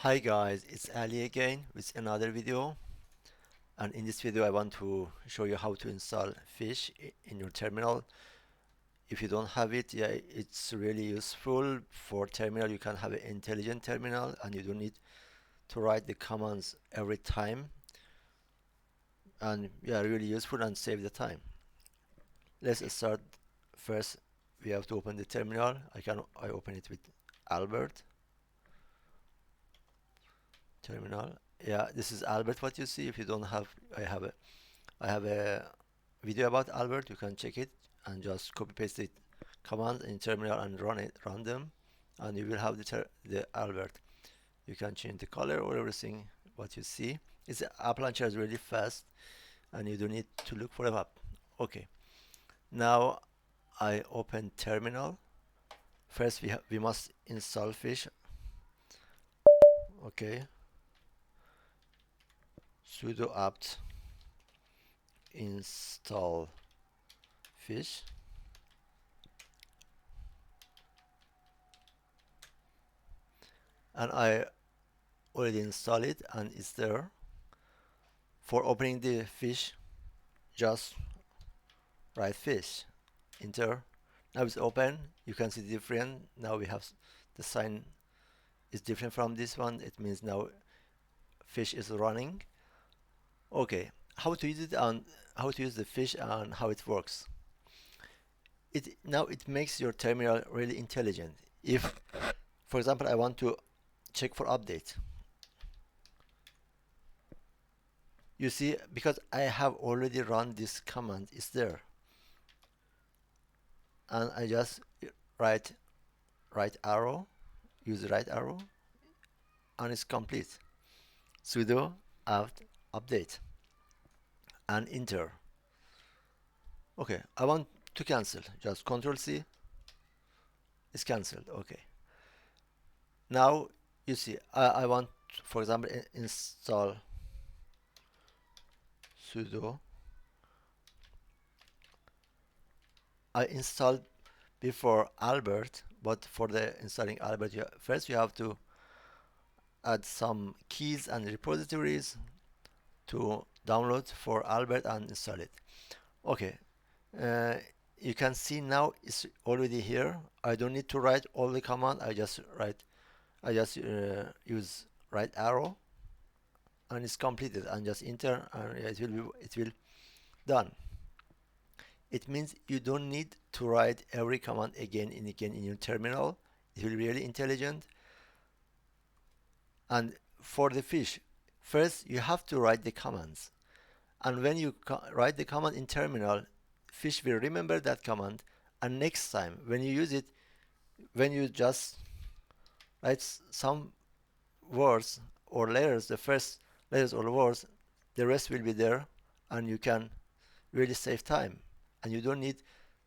Hi guys, it's Ali again with another video, and in this video I want to show you how to install Fish in your terminal. If you don't have it, yeah, it's really useful for terminal. You can have an intelligent terminal and you don't need to write the commands every time, and yeah, really useful and save the time. Let's start. First we have to open the terminal. I open it with Albert terminal. Yeah, this is Albert what you see. If you don't have, I have a video about Albert. You can check it and just copy paste it command in terminal and run them, and you will have the Albert. You can change the color or everything what you see. It's app launcher is really fast, and you don't need to look for a map. Okay, now I open terminal. First we must install Fish. Okay, sudo apt install Fish. And I already installed it and it's there. For opening the Fish, just write Fish, enter. Now it's open. You can see the different. Now we have the sign is different from this one. It means now Fish is running. Okay, how to use it and how to use the Fish and how it works. It makes your terminal really intelligent. If, for example, I want to check for update, you see, because I have already run this command, it's there, and I just write right arrow, use the right arrow, and it's complete. Sudo apt update and enter. Okay, I want to cancel. Just Control C. It's cancelled. Okay. Now you see, I want, for example, install sudo. I installed before Albert, but for the installing Albert, first you have to add some keys and repositories to download for Albert and install it. Okay, uh, you can see now it's already here. I don't need to write all the command. I just use right arrow and it's completed, and just enter, and it will done. It means you don't need to write every command again and again in your terminal. It will be really intelligent. And for the Fish, first you have to write the commands, and when you write the command in terminal, Fish will remember that command, and next time when you use it, when you just write some words or letters, the first letters or words, the rest will be there, and you can really save time, and you don't need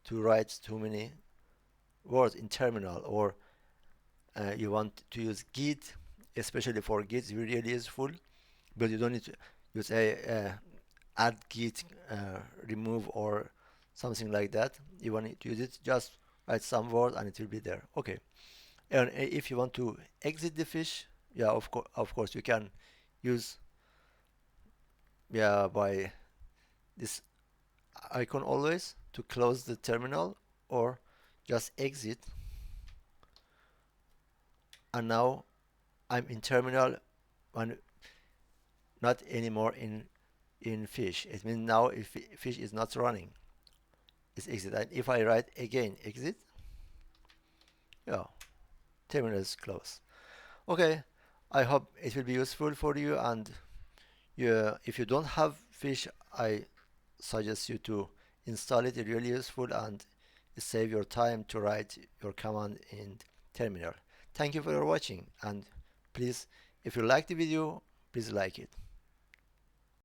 to write too many words in terminal. Or you want to use git, especially for git, it's really useful, but you don't need to use a add git remove or something like that. You want to use it, just write some word and it will be there. Okay, and if you want to exit the Fish, yeah, of course you can use, yeah, by this icon always to close the terminal, or just exit. And now I'm in terminal and not anymore in Fish. It means now if Fish is not running, it's exit. And if I write again exit, yeah, terminal is closed. Okay, I hope it will be useful for you. And if you don't have Fish, I suggest you to install it. It's really useful and save your time to write your command in terminal. Thank you for watching, and please, if you like the video, please like it.